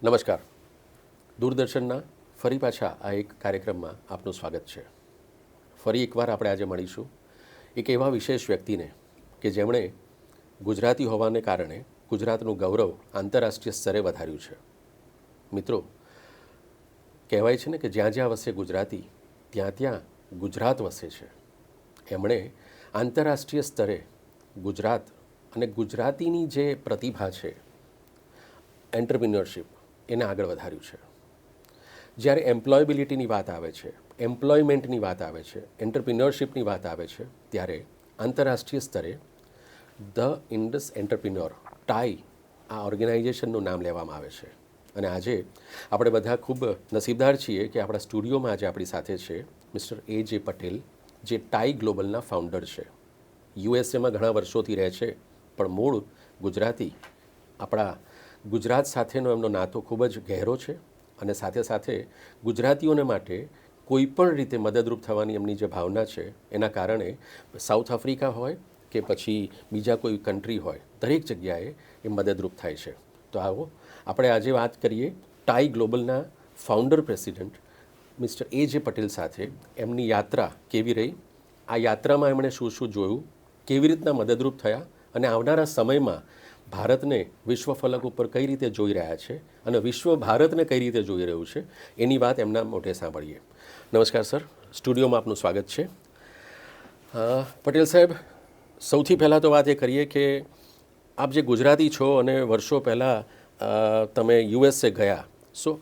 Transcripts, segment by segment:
નમસ્કાર. દૂરદર્શનના ફરી પાછા આ એક કાર્યક્રમમાં આપનું સ્વાગત છે. ફરી એકવાર આપણે આજે મળીશું એક એવા વિશેષ વ્યક્તિને કે જેમણે ગુજરાતી હોવાને કારણે ગુજરાતનું ગૌરવ આંતરરાષ્ટ્રીય સ્તરે વધાર્યું છે. મિત્રો, કહેવાય છે ને કે જ્યાં જ્યાં વસે ગુજરાતી ત્યાં ત્યાં ગુજરાત વસે છે. એમણે આંતરરાષ્ટ્રીય સ્તરે ગુજરાત અને ગુજરાતીની જે પ્રતિભા છે, એન્ટરપ્રિન્યોરશિપ, એને આગળ વધાર્યું છે. જ્યારે એમ્પ્લોયબિલિટીની વાત આવે છે, એમ્પ્લોયમેન્ટની વાત આવે છે, એન્ટરપ્રિન્યોરશિપની વાત આવે છે, ત્યારે આંતરરાષ્ટ્રીય સ્તરે ધ ઇન્ડસ એન્ટરપ્રિન્યોર ટાઈ આ ઓર્ગેનાઇઝેશનનું નામ લેવામાં આવે છે. અને આજે આપણે બધા ખૂબ નસીબદાર છીએ કે આપણા સ્ટુડિયોમાં આજે આપણી સાથે છે મિસ્ટર A.J.Patel, જે ટાઈ ગ્લોબલના ફાઉન્ડર છે. યુએસએમાં ઘણા વર્ષોથી રહે છે, પણ મૂળ ગુજરાતી. આપણા ગુજરાત સાથેનો એમનો નાતો ખૂબ જ ગહેરો છે અને સાથે સાથે ગુજરાતીઓને માટે કોઈ પણ રીતે મદદરૂપ થવાની એમની જે ભાવના છે, એના કારણે સાઉથ આફ્રિકા હોય કે પછી બીજા કોઈ કન્ટ્રી હોય, દરેક જગ્યાએ એ મદદરૂપ થાય છે. તો આવો આપણે આજે વાત કરીએ ટાઈ ગ્લોબલના ફાઉન્ડર પ્રેસિડેન્ટ મિસ્ટર A.J.Patel સાથે. એમની યાત્રા કેવી રહી, આ યાત્રામાં એમણે શું શું જોયું, કેવી રીતના મદદરૂપ થયા અને આવનારા સમયમાં ભારતને વિશ્વ ફલક ઉપર કઈ રીતે જોઈ રહ્યા છે અને વિશ્વ ભારતને કઈ રીતે જોઈ રહ્યું છે, એની વાત એમના મોઢે સાંભળીએ. નમસ્કાર સર, સ્ટુડિયોમાં આપનું સ્વાગત છે. પટેલ સાહેબ, સૌથી પહેલાં તો વાત એ કરીએ કે આપ જે ગુજરાતી છો અને વર્ષો પહેલાં તમે યુએસએ ગયા, સો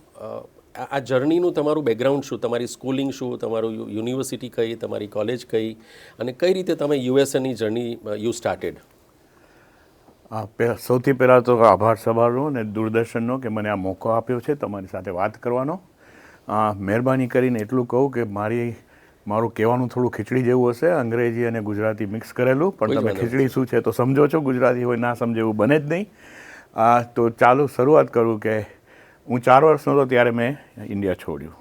આ જર્નીનું તમારું બેકગ્રાઉન્ડ શું, તમારી સ્કૂલિંગ શું, તમારું યુનિવર્સિટી કઈ, તમારી કોલેજ કઈ, અને કઈ રીતે તમે યુએસએની જર્ની યુ સ્ટાર્ટેડ? સૌથી પહેલાં તો આભાર સવારનો અને દૂરદર્શનનો કે મને આ મોકો આપ્યો છે તમારી સાથે વાત કરવાનો. મહેરબાની કરીને એટલું કહું કે મારું કહેવાનું થોડું ખીચડી જેવું હશે, અંગ્રેજી અને ગુજરાતી મિક્સ કરેલું, પણ તમે ખીચડી શું છે તો સમજો છો, ગુજરાતી હોય ના સમજે એવું બને જ નહીં. તો ચાલો શરૂઆત કરું કે હું 4 વર્ષનો હતો ત્યારે મેં ઇન્ડિયા છોડ્યું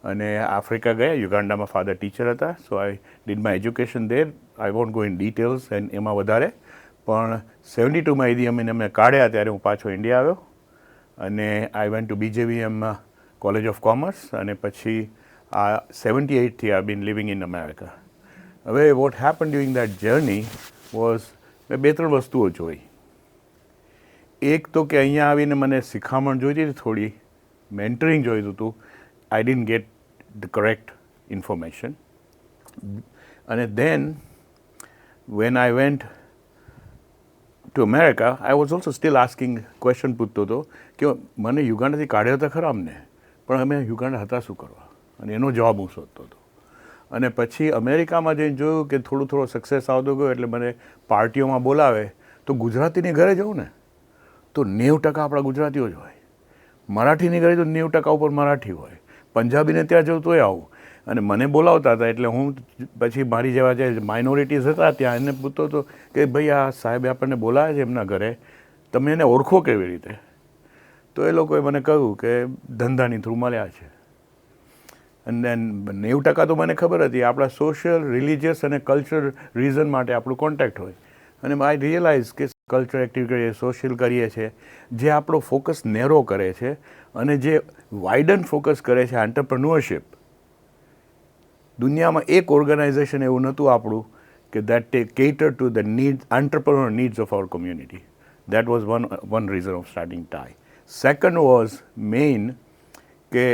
અને આફ્રિકા ગયા. યુગાન્ડામાં ફાધર ટીચર હતા, so I did my education there. I won't go in details એમાં વધારે, પણ 72માં ઈદી અમીને અમને કાઢ્યા ત્યારે હું પાછો ઇન્ડિયા આવ્યો અને આઈ went two BJVM college of commerce અને પછી 78થી આઈ બીન લિવિંગ ઇન અમેરિકા. હવે what happen during that journey was, મેં 2-3 વસ્તુઓ જોઈ. એક તો કે અહીંયા આવીને મને શિખામણ જોઈતી હતી, થોડી મેન્ટરિંગ જોઈતું હતું. I didn't get the correct information. અને then when I went to America, I was also still asking question પૂછતો હતો કે મને યુગાન્ડાથી કાઢ્યા હતા ખરા અમને, પણ અમે યુગાન્ડા હતા શું કરવા, અને એનો જવાબ હું શોધતો હતો. અને પછી અમેરિકામાં જઈને જોયું કે થોડો સક્સેસ આવતો ગયો, એટલે મને પાર્ટીઓમાં બોલાવે તો ગુજરાતીની ઘરે જવું ને તો 90% આપણા ગુજરાતીઓ જ હોય. મરાઠીની ઘરે તો 90% ઉપર મરાઠી હોય. પંજાબીને ત્યાં જવું તોય આવું. અને મને બોલાવતા હતા એટલે હું પછી મારી જેવા જે માઇનોરિટીઝ હતા ત્યાં એને પૂછતો હતો કે ભાઈ આ સાહેબે આપણને બોલાવે છે એમના ઘરે, તમે એને ઓળખો કેવી રીતે? તો એ લોકોએ મને કહ્યું કે ધંધાની થ્રુ મળ્યા છે. અને 90% તો મને ખબર હતી આપણા સોશિયલ, રિલિજિયસ અને કલ્ચર રીઝન માટે આપણું કોન્ટેક્ટ હોય. અને આઈ રિયલાઇઝ કે કલ્ચર એક્ટિવિટી કરીએ, સોશિયલ કરીએ છીએ, જે આપણો ફોકસ નેરો કરે છે અને જે વાઇડન ફોકસ કરે છે એન્ટરપ્રેન્યોરશિપ. દુનિયામાં એક ઓર્ગેનાઇઝેશન એવું નહોતું આપણું કે that cater to the need, entrepreneur needs of our community. That was one reason of starting tie. Second was main કે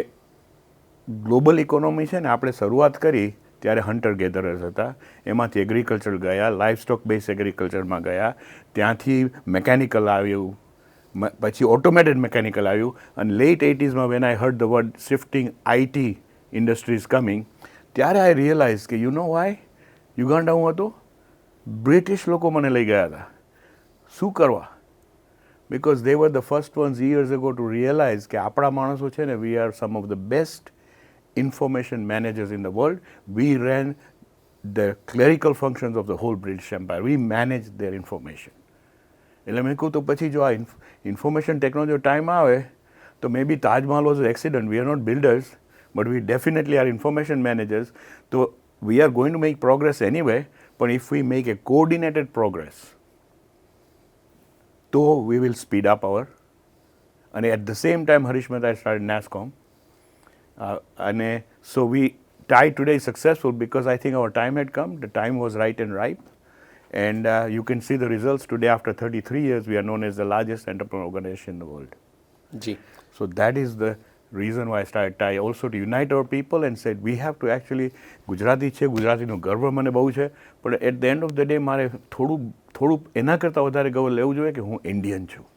ગ્લોબલ ઇકોનોમી છે ને, આપણે શરૂઆત કરી ત્યારે હન્ટર ગેધરર્સ હતા, એમાંથી એગ્રીકલ્ચર ગયા, લાઈફ સ્ટોક બેઝ એગ્રીકલ્ચરમાં ગયા, ત્યાંથી મેકેનિકલ આવ્યું, પછી ઓટોમેટેડ મેકેનિકલ આવ્યું, અને લેટ 80sમાં when I heard the word shifting IT industries coming, ત્યારે આઈ રિયલાઇઝ કે યુ નો વાય યુગાન્ડા હું હતો, બ્રિટિશ લોકો મને લઈ ગયા હતા. શું કરવા? Because they were the first ones years ago to realize કે આપણા માણસો છે ને, we are some of the best information managers in the world. We ran the clerical functions of the whole British Empire. We managed their information. એટલે મેં કહું તો પછી જો આ ઇન્ફોર્મેશન ટેકનોલોજી ટાઈમ આવે તો may be Taj Mahal was accident. We are not builders, but we definitely are information managers. So we are going to make progress anyway, but if we make a coordinated progress, so we will speed up our અને at the same time Harish Mehta started NASSCOM. And so TIE today is successful because I think our time had come, the time was right and ripe, and you can see the results today. After 33 years, we are known as the largest entrepreneur organization in the world. જી. So that is the reason why I started TIE, also to unite our people and said we have to actually, Gujarati છે, ગુજરાતીનો ગર્વ મને બહુ છે, પણ at the end of the day મારે થોડું એના કરતાં વધારે ગર્વ લેવું જોઈએ કે હું ઇન્ડિયન છું.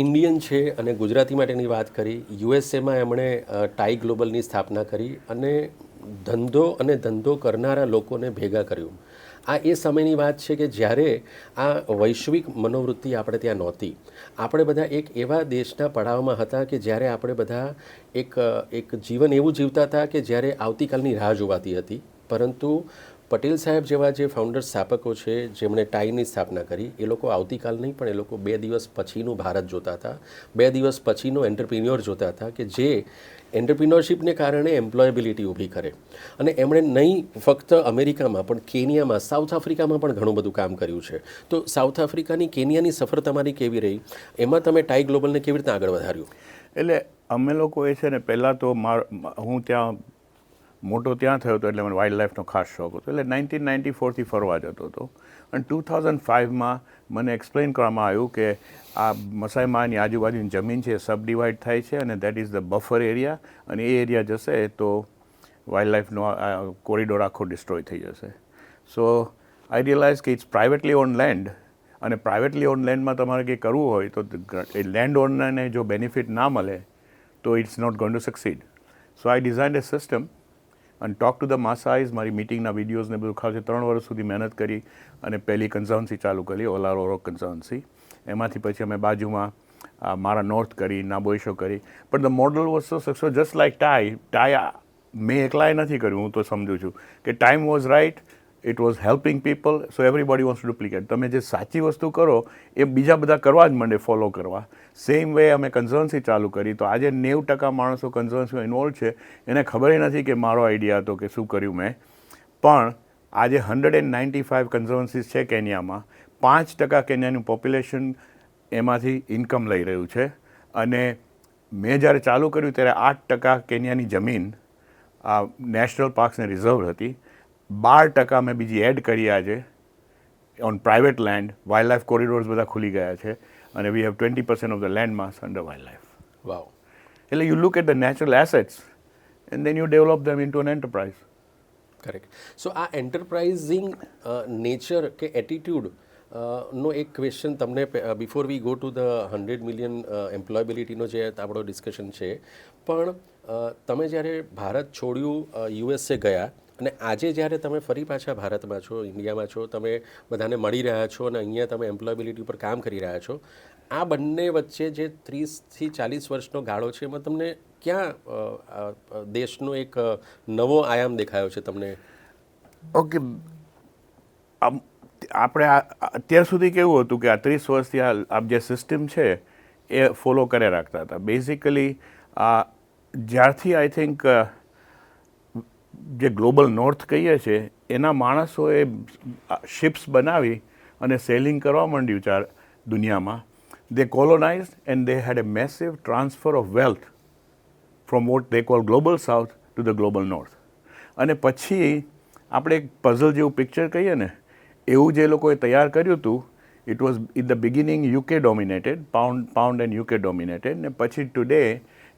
ઇન્ડિયન છે અને ગુજરાતી માટેની વાત કરી. યુએસએમાં એમણે ટાઈ ગ્લોબલની સ્થાપના કરી અને ધંધો કરનારા લોકોને ભેગા કર્યું. આ એ સમયની વાત છે કે જ્યારે આ વૈશ્વિક મનોવૃત્તિ આપણે ત્યાં નહોતી. આપણે બધા એક એવા દેશના પડાવમાં હતા કે જ્યારે આપણે બધા એક જીવન એવું જીવતા હતા કે જ્યારે આવતીકાલની રાહ જોવાતી હતી. પરંતુ પટેલ સાહેબ જેવા જે ફાઉન્ડર સ્થાપકો છે જેમણે ટાઈની સ્થાપના કરી, એ લોકો આવતીકાલ નહીં પણ એ લોકો 2 દિવસ પછીનું ભારત જોતા હતા, 2 દિવસ પછીનો એન્ટરપ્રિન્યોર જોતા હતા કે જે એન્ટરપ્રિન્યોરશિપને કારણે એમ્પ્લોયેબિલિટી ઊભી કરે. અને એમણે નહીં ફક્ત અમેરિકામાં પણ કેનિયામાં, સાઉથ આફ્રિકામાં પણ ઘણું બધું કામ કર્યું છે. તો સાઉથ આફ્રિકાની, કેનિયાની સફર તમારી કેવી રહી? એમાં તમે ટાઈ ગ્લોબલને કેવી રીતે આગળ વધાર્યું? એટલે અમે લોકો એ છે ને, પહેલાં તો હું ત્યાં મોટો ત્યાં થયો હતો એટલે મને વાઇલ્ડ લાઈફનો ખાસ શોખ હતો. એટલે 1994થી ફરવા જતો હતો અને 2005માં મને એક્સપ્લેન કરવામાં આવ્યું કે આ મસાઈમાની આજુબાજુની જમીન છે એ સબ ડિવાઈડ થાય છે અને that is the buffer area, અને એ એરિયા જશે તો વાઇલ્ડ લાઈફનો કોરિડોર આખો ડિસ્ટ્રોય થઈ જશે. સો આઈ રિયલાઇઝ કે ઇટ્સ પ્રાઇવેટલી ઓન લેન્ડ, અને પ્રાઇવેટલી ઓન લેન્ડમાં તમારે કંઈ કરવું હોય તો એ લેન્ડ ઓનરને જો બેનિફિટ ના મળે તો it's not going to succeed. So I designed a system અને ટોક ટુ ધ માસાઈઝ. મારી મિટિંગના વિડીયોઝને બધું ખાસ 3 વર્ષ સુધી મહેનત કરી અને પહેલી કન્સલ્ટન્સી ચાલુ કરી, ઓલારો કન્સલ્ટન્સી. એમાંથી પછી અમે બાજુમાં મારા નોર્થ કરી, નાબોઈશો કરી. But the model was so successful, just like ટાઈ મેં એકલાએ નથી કર્યું. હું તો સમજું છું કે time was right, it was helping people, so everybody wants to duplicate. તમે જે સાચી વસ્તુ કરો એ બીજા બધા કરવા જ માંડે, ફોલો કરવા. સેમ વે અમે કન્સલ્ટન્સી ચાલુ કરી તો આજે 90% માણસો કન્સલ્ટન્સીમાં ઇન્વોલ્વ છે. એને ખબર નથી કે મારો આઈડિયા હતો કે શું કર્યું મેં. પણ આજે 195 કન્સલ્ટન્સીસ છે કેન્યામાં. 5% કેન્યાનું પોપ્યુલેશન એમાંથી ઇન્કમ લઈ રહ્યું છે. અને મેં જ્યારે ચાલુ કર્યું ત્યારે 8% કેન્યાની જમીન નેશનલ પાર્ક્સને રિઝર્વ હતી. 12% મેં બીજી એડ કરી આજે on private land. Wildlife corridors બધા ખુલી ગયા છે અને we have 20% of the land mass under wildlife. Wow. એટલે you look at the natural assets and then you develop them into an enterprise. Correct. So આ enterprising nature કે attitude નો એક ક્વેશ્ચન તમને before we go to the 100 million એમ્પ્લોયેબિલિટીનો જે આપણો discussion છે, પણ તમે જ્યારે ભારત છોડ્યું, યુએસએ ગયા અને આજે જ્યારે તમે ફરી પાછા ભારતમાં છો, ઇન્ડિયામાં છો, તમે બધાને મળી રહ્યા છો અને અહીંયા તમે એમ્પ્લોયેબિલિટી ઉપર કામ કરી રહ્યા છો, આ બંને વચ્ચે જે 30થી 40 વર્ષનો ગાળો છે એમાં તમને ક્યાં દેશનો એક નવો આયામ દેખાયો છે તમને? ઓકે, આપણે અત્યાર સુધી કેવું હતું કે આ 30 વર્ષથી આ જે સિસ્ટમ છે એ ફોલો કરે રાખતા હતા. બેઝિકલી જ્યારથી આઈ થિંક જે ગ્લોબલ નોર્થ કહીએ છીએ એના માણસોએ શિપ્સ બનાવી અને સેલિંગ કરવા માંડ્યું દુનિયામાં. They colonise and they had a massive transfer of wealth from what they call global south to the global north. અને પછી આપણે એક પઝલ જેવું પિક્ચર કહીએ ને, એવું જે લોકોએ તૈયાર કર્યું હતું. It was in the beginning UK dominated, pound and UK dominated, ને પછી today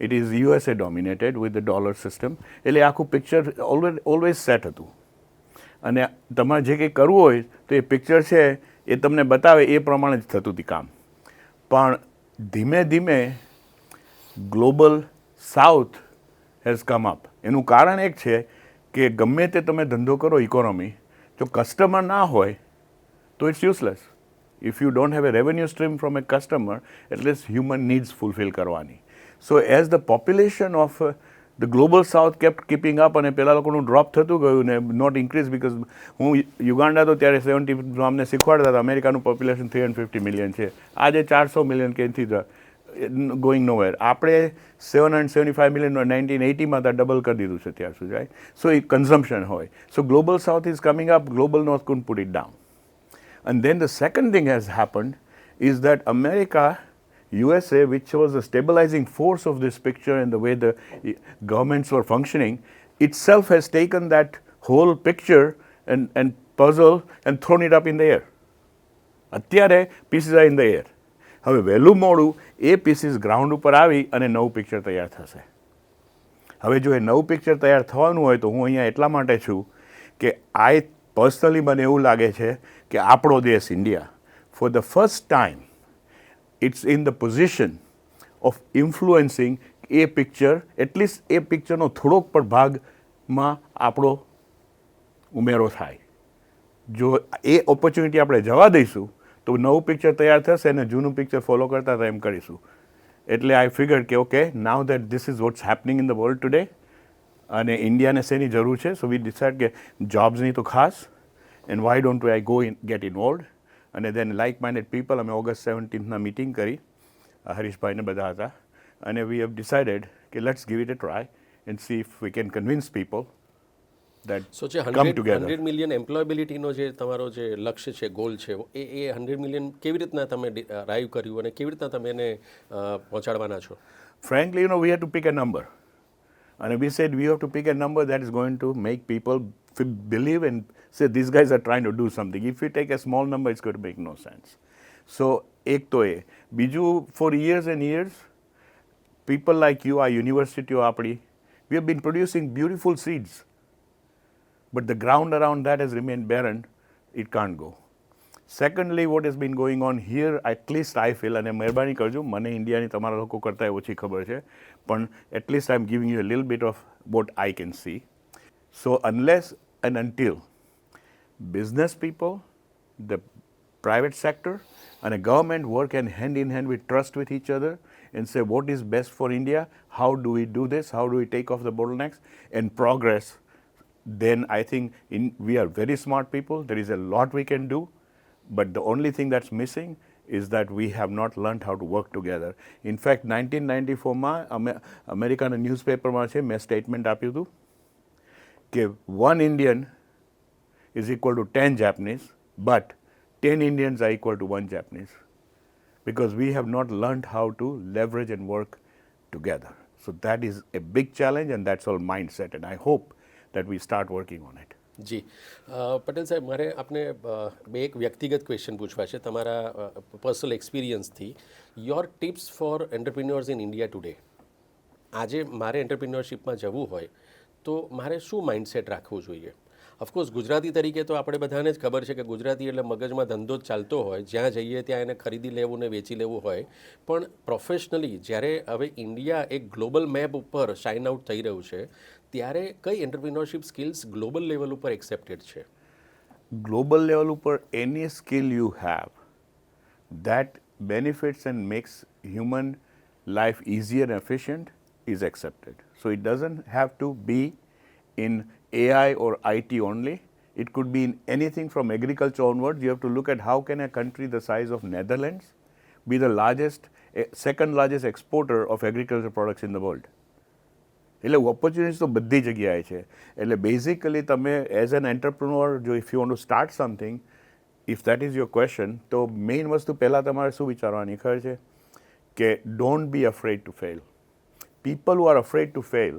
it is USA dominated with the dollar system. એટલે આખું પિક્ચર ઓલવેઝ સેટ હતું. અને તમારે જે કંઈ કરવું હોય તો એ પિક્ચર છે એ તમને બતાવે એ પ્રમાણે જ થતું હતું કામ. પણ ધીમે ધીમે global south has come up. એનું કારણ એક છે કે ગમે તે તમે ધંધો કરો, ઇકોનોમી, જો કસ્ટમર ના હોય તો it's useless. If you don't have a revenue stream from a customer, એટલે હ્યુમન નીડ્સ ફૂલફિલ કરવાની. So as the population of the global south kept keeping up, અને પહેલાં લોકોનું ડ્રોપ થતું ગયું ને નોટ ઇન્ક્રીઝ, બિકોઝ હું યુગાન્ડા હતો ત્યારે 70 અમને શીખવાડતા હતા અમેરિકાનું પોપ્યુલેશન 350 મિલિયન છે. આજે 400 મિલિયન કેનથી ગોઈંગ નોવેર. આપણે 775 મિલિયન 1980માં ડબલ કરી દીધું છે ત્યાર સુધી. રાઈટ. સો એ કન્ઝમ્પશન હોય. So global south is coming up, global north couldn't put it down. And then the second thing has happened is that America USA, which was the stabilizing force of this picture and the way the governments were functioning, itself has taken that whole picture and puzzle and thrown it up in the air. અત્યારે pieces are in the air. હવે વહેલું મોડું એ pieces ground ઉપર આવી અને નવું picture તૈયાર થશે. હવે જો એ નવું પિક્ચર તૈયાર થવાનું હોય તો હું અહીંયા એટલા માટે છું કે પર્સનલી મને એવું લાગે છે કે આપણો દેશ India for the first time it's in the position of influencing a picture, at least a પિક્ચરનો થોડોક પણ ભાગમાં આપણો ઉમેરો થાય. જો એ ઓપોર્ચ્યુનિટી આપણે જવા દઈશું તો નવું પિક્ચર તૈયાર થશે અને જૂનું પિક્ચર ફોલો કરતા હતા એમ કરીશું. એટલે આઈ ફિગર કે okay now that this is what's happening in the world today અને ઇન્ડિયાને શેની જરૂર છે. સો વી ડિસાઇડ કે જોબ્સની તો ખાસ and why don't I go in get involved. અને દેન લાઇક માઇન્ડેડ પીપલ અમે ઓગસ્ટ 17 મિટિંગ કરી, હરીશભાઈને બધા હતા, અને વી હેવ ડિસાઇડેડ કે let's give it a try and see if we can convince people that so જે come together. 100 million એમ્પ્લોયબિલિટીનો જે તમારો જે લક્ષ્ય છે, ગોલ છે, એ 100 મિલિયન કેવી રીતના તમે અરાઈવ કર્યું અને કેવી રીતના તમે એને પહોંચાડવાના છો? Frankly, we had to pick a number. And we said we have to pick a number that is going to make people believe and say these guys are trying to do something. If we take a small number, it's going to make no sense. So, ek to e. Biju, for years and years, people like you, our university, we have been producing beautiful seeds. But the ground around that has remained barren. It can't go. Secondly, what has been going on here, at least I feel, અને મહેરબાની કરજો, મને ઇન્ડિયાની તમારા લોકો કરતાં ઓછી ખબર છે, પણ at least I'm giving you a little bit of what I can see. So unless and until business people, the private sector and a government work hand in hand with trust with each other and say what is best for India, how do we do this, how do we take off the bottlenecks and progress, then I think we are very smart people. There is a lot we can do, but the only thing that's missing is that we have not learned how to work together. In fact, 1994 અમેરિકાના ન્યૂઝપેપરમાં છે, મેં statement આપ્યું હતું કે 1 Indian is equal to 10 Japanese, but 10 Indians are equal to 1 Japanese, because we have not learned how to leverage and work together. So that is a big challenge, and that's all mindset, and I hope that we start working on it. જી પટેલ સાહેબ, મારે આપને એક વ્યક્તિગત question પૂછવા છે તમારા personal એક્સપિરિયન્સથી. Your tips for entrepreneurs in India today. આજે મારે એન્ટરપ્રિન્યોરશિપમાં જવું હોય તો મારે શું માઇન્ડસેટ રાખવું જોઈએ? ઓફકોર્સ ગુજરાતી તરીકે તો આપણે બધાને જ ખબર છે કે ગુજરાતી એટલે મગજમાં ધંધો જ ચાલતો હોય, જ્યાં જઈએ ત્યાં એને ખરીદી લેવું ને વેચી લેવું હોય. પણ પ્રોફેશનલી જ્યારે હવે ઇન્ડિયા એક ગ્લોબલ મેપ ઉપર શાઇન આઉટ થઈ રહ્યું છે, ત્યારે કઈ એન્ટરપ્રિન્યોરશિપ સ્કિલ્સ ગ્લોબલ લેવલ ઉપર એક્સેપ્ટેડ છે? ગ્લોબલ લેવલ ઉપર any skill you have that benefits and makes human life easier and efficient is accepted. So it doesn't have to be in AI or IT only. It could be in anything from agriculture onwards. You have to look at how can a country the size of Netherlands be the second largest exporter of agricultural products in the world. એટલે opportunities તો બધી જગ્યાએ છે. એટલે basically તમે as an entrepreneur, જો if you want to start something, if that is your question, તો main વસ્તુ પહેલાં તમારે શું વિચારવાની ખબર છે કે don't be afraid to fail. People who are afraid to fail,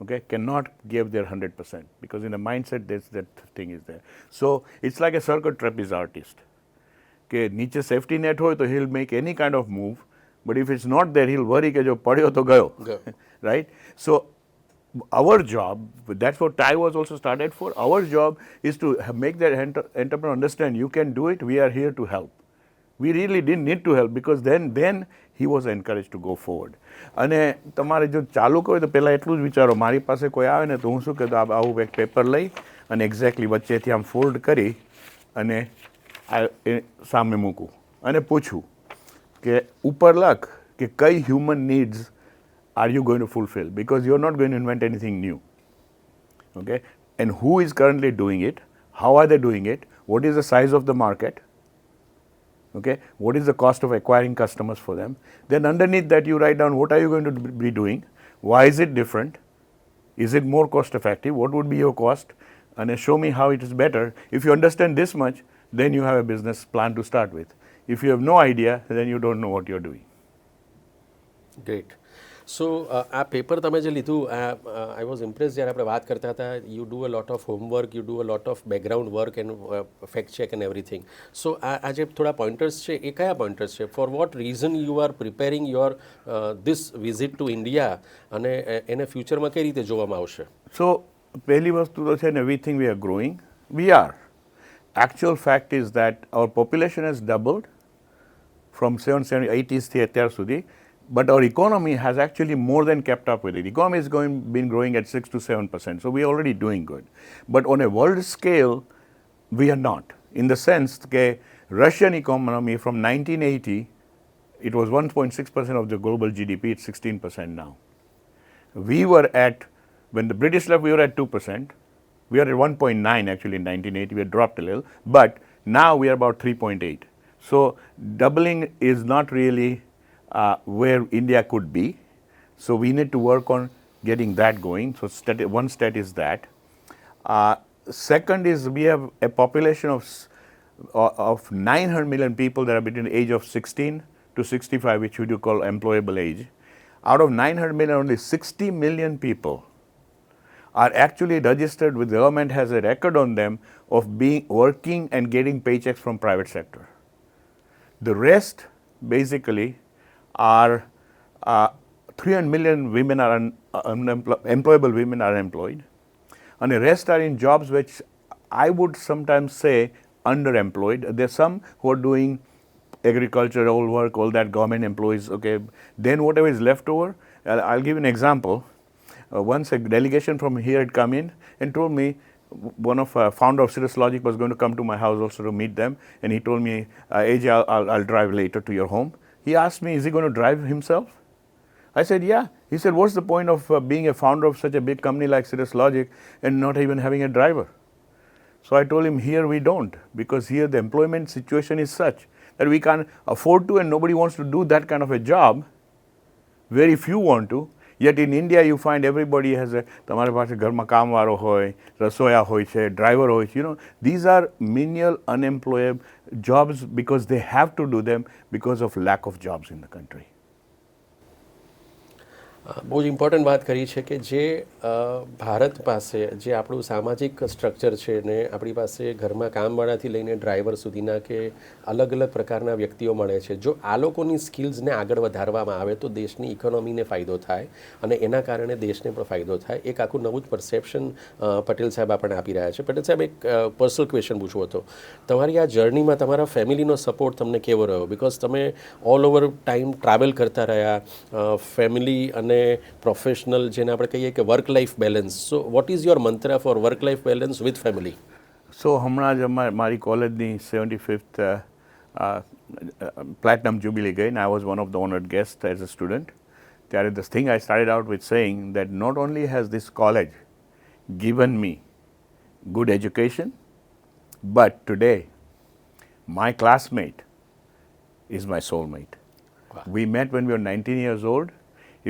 okay, cannot give their 100%, because in the mindset that thing is there. So it's like a circuit trapeze artist. કે નીચે સેફટી નેટ હોય તો he'll make any kind of move, but if it's not there, he'll worry કે જો પડ્યો તો ગયો. Right? So our job, that's what I was also started for. Our job is to make that entrepreneur understand you can do it, we are here to help. We really didn't need to help, because then he was encouraged to go forward. અને તમારે જો ચાલુ કરો તો પહેલાં એટલું જ વિચારો, મારી પાસે કોઈ આવે ને તો હું શું કહેતો, આવું એક પેપર લઈ અને એક્ઝેક્ટલી વચ્ચેથી આમ ફોલ્ડ કરી અને સામે મૂકું અને પૂછું કે ઉપર લખ કે કઈ human needs are you going to fulfill, because you're not going to invent anything new. Okay? And who is currently doing it? How are they doing it? What is the size of the market? Okay? What is the cost of acquiring customers for them? Then underneath that you write down what are you going to be doing? Why is it different? Is it more cost effective? What would be your cost? And show me how it is better. If you understand this much, then you have a business plan to start with. If you have no idea, then you don't know what you're doing. Great so આ paper તમે જે લીધું I was Impress જ્યારે આપણે વાત કરતા હતા you do a lot of homework you do a lot of background work and fact check and everything so આ જે થોડા પોઈન્ટર્સ છે એ કયા પોઈન્ટર્સ છે for what reason you are preparing your this visit to India અને એને ફ્યુચરમાં કઈ રીતે જોવામાં આવશે So, પહેલી વસ્તુ તો છે ને, we think we are growing. We are. Actual fact is that our population has doubled from 780s થી અત્યાર સુધી, but our economy has actually more than kept up with it. Economy has been growing at 6 to 7%, so we are already doing good. But on a world scale, we are not. In the sense that Russian economy from 1980, it was 1.6% of the global GDP, it's 16% now. We were at, when the British left, we were at 2%. We are at 1.9 actually in 1980, we had dropped a little, but now we are about 3.8. So doubling is not really where India could be. So we need to work on getting that going. So one stat is that. Second is we have a population of 900 million people that are between the age of 16 to 65, which we do call employable age. Out of 900 million, only 60 million people are actually registered with the government, has a record on them of being working and getting paychecks from private sector. The rest basically are 300 million women are employable women are employed, and the rest are in jobs which I would sometimes say underemployed. There's some who are doing agricultural work, all that government employees, okay. Then whatever is left over, I'll give you an example. Once a delegation from here had come in and told me, one of founder of Cirrus Logic was going to come to my house also to meet them, and he told me, AJ, I'll drive later to your home. He asked me, is he going to drive himself? I said, yeah. He said, what's the point of being a founder of such a big company like Cirrus Logic and not even having a driver? So I told him, here we don't, because here the employment situation is such that we can't afford to, and nobody wants to do that kind of a job. Very few want to. Yet in India, you find everybody has a, તમારી પાસે ઘરમાં કામવાળો હોય, રસોયા હોય છે, driver હોય છે, you know, these are menial, unemployable jobs because they have to do them because of lack of jobs in the country. બહુ જ ઇમ્પોર્ટન્ટ વાત કરી છે કે જે ભારત પાસે જે આપણું સામાજિક સ્ટ્રક્ચર છે ને આપણી પાસે ઘરમાં કામવાળાથી લઈને ડ્રાઈવર સુધીના કે અલગ અલગ પ્રકારના વ્યક્તિઓ મળે છે જો આ લોકોની સ્કિલ્સને આગળ વધારવામાં આવે તો દેશની ઇકોનોમીને ફાયદો થાય અને એના કારણે દેશને પણ ફાયદો થાય એક આખું નવું જ પરસેપ્શન પટેલ સાહેબ આપણને આપી રહ્યા છે પટેલ સાહેબ એક પર્સનલ ક્વેશ્ચન પૂછવો હતો તમારી આ જર્નીમાં તમારા ફેમિલીનો સપોર્ટ તમને કેવો રહ્યો બિકોઝ તમે ઓલ ઓવર ટાઈમ ટ્રાવેલ કરતા રહ્યા ફેમિલી અને પ્રોફેશનલ જેને આપણે કહીએ કે work life balance so what is your mantra for work life balance with family so હમણાં જ મારી કોલેજની 75th platinum jubilee ગઈ and I was one of the honored guests as a student. ત્યારે this thing I started out with saying that not only has this college given me good education, but today my classmate is my soulmate. Wow. We met when we were 19 years old.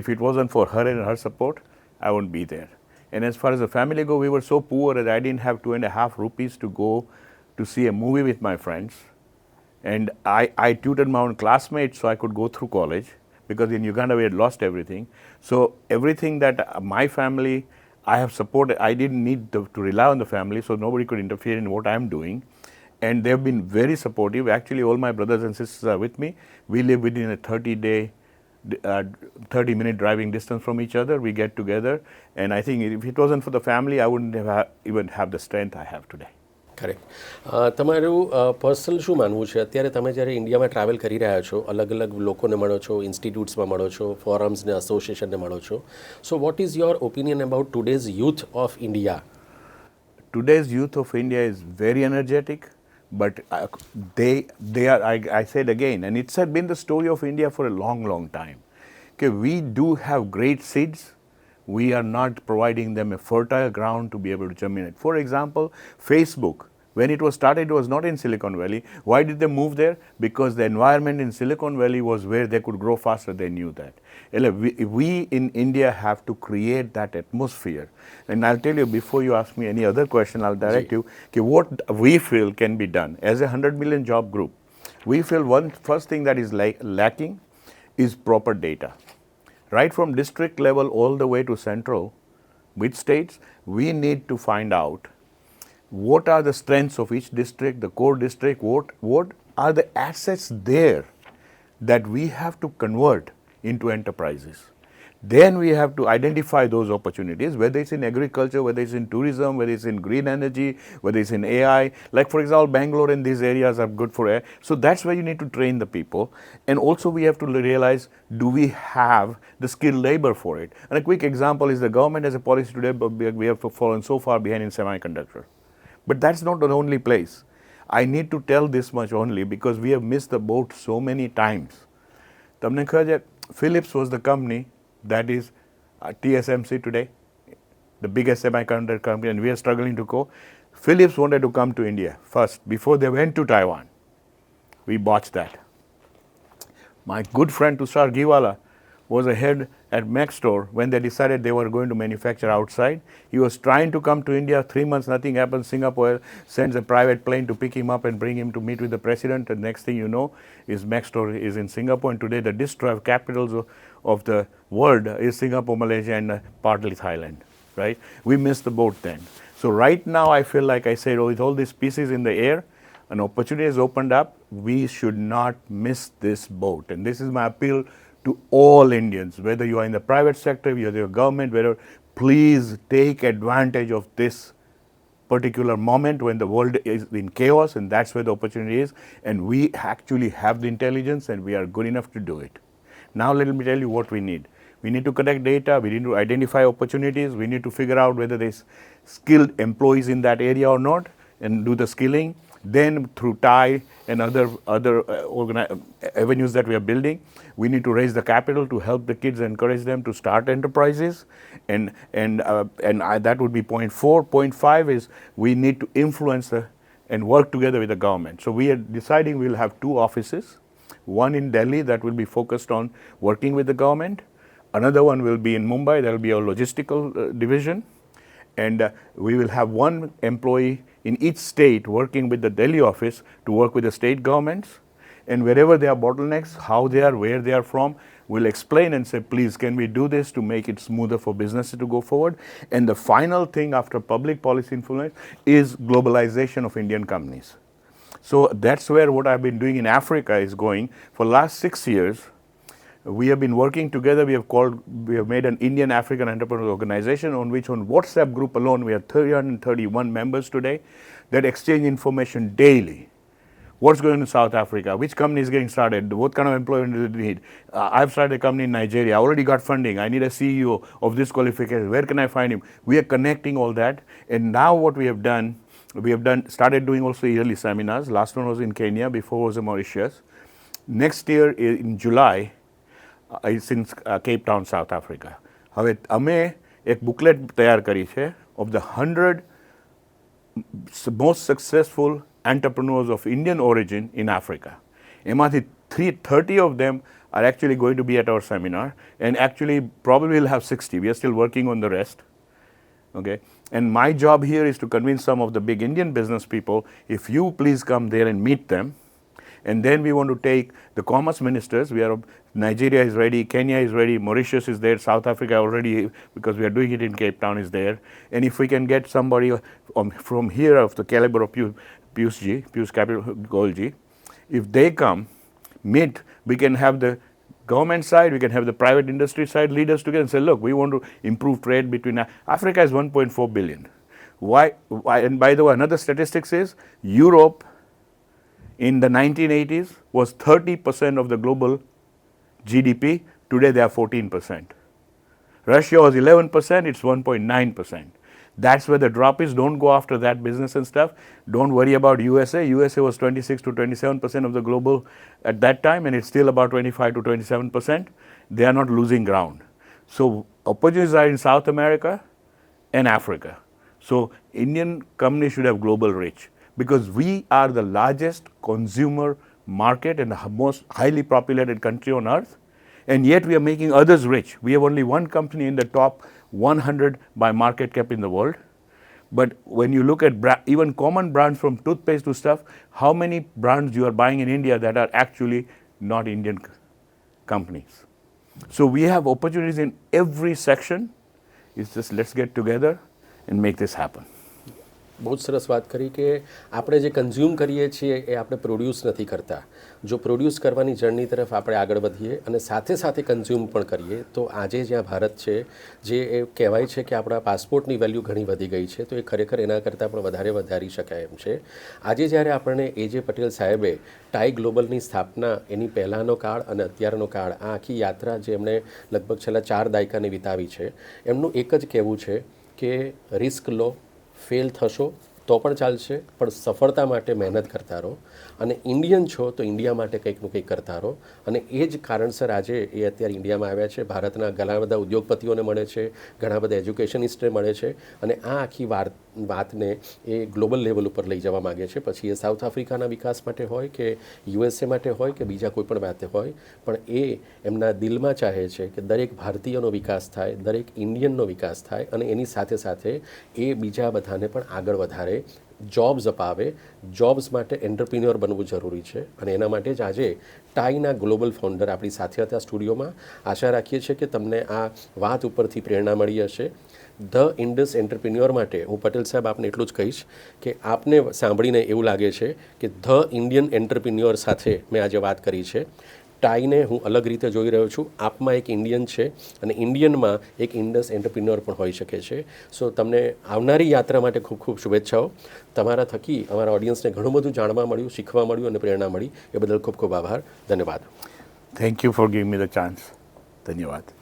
If it wasn't for her and her support, I wouldn't be there. And as far as the family go, we were so poor that I didn't have 2.5 rupees to go to see a movie with my friends. And I tutored my own classmates so I could go through college because in Uganda we had lost everything. So everything that my family, I have supported, I didn't need to rely on the family, so nobody could interfere in what I'm doing. And they've been very supportive. Actually, all my brothers and sisters are with me. We live within a 30-minute driving distance from each other. We get together. And I think if it wasn't for the family, I wouldn't even have the strength I have today. Correct તમારું personal શું માનવું છે અત્યારે તમે જ્યારે ઇન્ડિયામાં travel કરી રહ્યા છો અલગ અલગ લોકોને મળો છો ઇન્સ્ટિટ્યૂટ્સમાં મળો છો ફોરમ્સને એસોસિએશનને મળો છો સો what is your opinion about today's youth of India? Today's youth of India is very energetic, but they are, I said again, and it's been the story of India for a long, long time. Okay, we do have great seeds. We are not providing them a fertile ground to be able to germinate. For example, Facebook. When it was started, it was not in Silicon Valley. Why did they move there? Because the environment in Silicon Valley was where they could grow faster. They knew that. We in India have to create that atmosphere. And I'll tell you, before you ask me any other question, I'll direct you, okay, what we feel can be done. As a 100 million job group, We feel first thing that is lacking is proper data. Right from district level all the way to central, with states, we need to find out what are the strengths of each district, the core district, what are the assets there that we have to convert into enterprises. Then we have to identify those opportunities, whether it's in agriculture, whether it's in tourism, whether it's in green energy, whether it's in AI. Like, for example, Bangalore and these areas are good for AI. So that's where you need to train the people. And also we have to realize, do we have the skilled labor for it? And a quick example is the government has a policy today, but we have fallen so far behind in semiconductor. But that's not the only place. I need to tell this much only because we have missed the boat so many times. તમને ખબર છે, Philips was the company that is TSMC today, the biggest semiconductor company, and we are struggling to go. Philips wanted to come to India first before they went to Taiwan. We botched that. My good friend Tushar Giwala was a head at Mac Store when they decided they were going to manufacture outside. He was trying to come to India, 3 months, nothing happened. Singapore sends a private plane to pick him up and bring him to meet with the president. And next thing you know, is Mac Store is in Singapore. And today the district capitals of the world is Singapore, Malaysia, and partly Thailand, right? We missed the boat then. So right now I feel like I said, with all these pieces in the air, an opportunity has opened up. We should not miss this boat. And this is my appeal to all Indians, whether you are in the private sector, whether you're government, whether, please take advantage of this particular moment when the world is in chaos, and that's where the opportunity is. And we actually have the intelligence and we are good enough to do it. Now let me tell you what we need. We need to collect data, we need to identify opportunities, we need to figure out whether there's skilled employees in that area or not, and do the skilling. Then through TIE and other avenues that we are building, we need to raise the capital to help the kids, encourage them to start enterprises, and that would be point 4. Point 5 is we need to influence and work together with the government. So we are deciding we'll have 2 offices, one in Delhi that will be focused on working with the government, another one will be in Mumbai, that will be our logistical division, and we will have 1 employee in each state working with the Delhi office to work with the state governments, and wherever there are bottlenecks, how they are, where they are from, we'll explain and say, please, can we do this to make it smoother for businesses to go forward? And the final thing after public policy influence is globalization of Indian companies. So that's where what I've been doing in Africa is going. For last 6 years, we have been working together. We have made an Indian African Entrepreneurs Organization on which on WhatsApp group alone we have 331 members today that exchange information daily. What's going on in South Africa? Which company is getting started? What kind of employment do they need? I've started a company in Nigeria. I already got funding. I need a CEO of this qualification. Where can I find him? We are connecting all that. And now what we have done, started doing also yearly seminars. Last one was in Kenya, before was in Mauritius. Next year in July, it's in Cape Town, South Africa. હવે અમે એક booklet તૈયાર કરી છે of the 100 most successful entrepreneurs of Indian origin in Africa. એમાંથી 30 of them are actually going to be at our seminar, and actually probably we'll have 60. We are still working on the rest. Okay, and my job here is to convince some of the big Indian business people, if you please come there and meet them. And then we want to take the commerce ministers. Nigeria is ready, Kenya is ready, Mauritius is there, South Africa already, because we are doing it in Cape Town, is there. And if we can get somebody from here of the caliber of Piyush Goyalji, if they come, meet, we can have the government side, we can have the private industry side leaders together and say, look, we want to improve trade between Africa is 1.4 billion. Why? And by the way, another statistics is Europe in the 1980s was 30% of the global GDP. Today they are 14%. Russia was 11%, it's 1.9%. That's where the drop is. Don't go after that business and stuff. Don't worry about USA. USA was 26 to 27% of the global at that time, and it's still about 25 to 27%. They are not losing ground. So opportunities are in South America and Africa. So Indian companies should have global reach, because we are the largest consumer market and the most highly populated country on earth, and yet we are making others rich. We have only 1 company in the top 100 by market cap in the world, But when you look at even common brands from toothpaste to stuff, how many brands you are buying in India that are actually not Indian companies? So we have opportunities in every section. It's just let's get together and make this happen. બહુ જ સરસ વાત કરી કે આપણે જે consume કરીએ છીએ એ આપણે પ્રોડ્યુસ નથી કરતા. જો પ્રોડ્યુસ કરવાની જર્ની તરફ આપણે આગળ વધીએ અને સાથે સાથે કન્ઝ્યુમ પણ કરીએ તો આજે જ્યાં ભારત છે, જે એ કહેવાય છે કે આપણા પાસપોર્ટની વેલ્યુ ઘણી વધી ગઈ છે, તો એ ખરેખર એના કરતાં પણ વધારે વધારી શકાય એમ છે. આજે જ્યારે આપણને A.J. પટેલ સાહેબે ટાઈ ગ્લોબલની સ્થાપના, એની પહેલાંનો કાળ અને અત્યારનો કાળ, આ આખી યાત્રા જે એમણે લગભગ છેલ્લા 4 દાયકાની વિતાવી છે, એમનું એક જ કહેવું છે કે રિસ્ક લો, ફેલ થશો તો પણ ચાલશે, પણ સફળતા માટે મહેનત કરતા રહો, અને ઇન્ડિયન છો તો ઇન્ડિયા માટે કંઈકનું કંઈક કરતા રહો. અને એ જ કારણસર આજે એ અત્યારે ઇન્ડિયામાં આવ્યા છે. ભારતના ઘણા બધા ઉદ્યોગપતિઓને મળે છે, ઘણા બધા એજ્યુકેશનિસ્ટને મળે છે, અને આ આખી વાતને એ ગ્લોબલ લેવલ ઉપર લઈ જવા માગે છે. પછી એ સાઉથ આફ્રિકાના વિકાસ માટે હોય કે USA માટે હોય કે બીજા કોઈ પણ વાતે હોય, પણ એ એમના દિલમાં ચાહે છે કે દરેક ભારતીયનો વિકાસ થાય, દરેક ઇન્ડિયનનો વિકાસ થાય, અને એની સાથે સાથે એ બીજા બધાને પણ આગળ વધારે, જોબ્સ અપાવે. જોબ્સ માટે એન્ટરપ્રિન્યોર બનવું જરૂરી છે, અને એના માટે જ આજે ટાઈના ગ્લોબલ ફાઉન્ડર આપણી સાથે હતા સ્ટુડિયોમાં. આશા રાખીએ છીએ કે તમને આ વાત ઉપરથી પ્રેરણા મળી હશે. ધ ઇન્ડસ એન્ટરપ્રિન્યોર માટે હું પટેલ સાહેબ આપને એટલું જ કહીશ કે આપને સાંભળીને એવું લાગે છે કે ધ ઇન્ડિયન એન્ટરપ્રિન્યોર સાથે મેં આજે વાત કરી છે. ટાઈને હું અલગ રીતે જોઈ રહ્યો છું. આપમાં એક ઇન્ડિયન છે અને ઇન્ડિયનમાં એક ઇન્ડસ એન્ટરપ્રિન્યોર પણ હોઈ શકે છે. સો તમને આવનારી યાત્રા માટે ખૂબ ખૂબ શુભેચ્છાઓ. તમારા થકી અમારા ઓડિયન્સને ઘણું બધું જાણવા મળ્યું, શીખવા મળ્યું અને પ્રેરણા મળી. એ બદલ ખૂબ ખૂબ આભાર. ધન્યવાદ. Thank you for giving me the chance. ધન્યવાદ.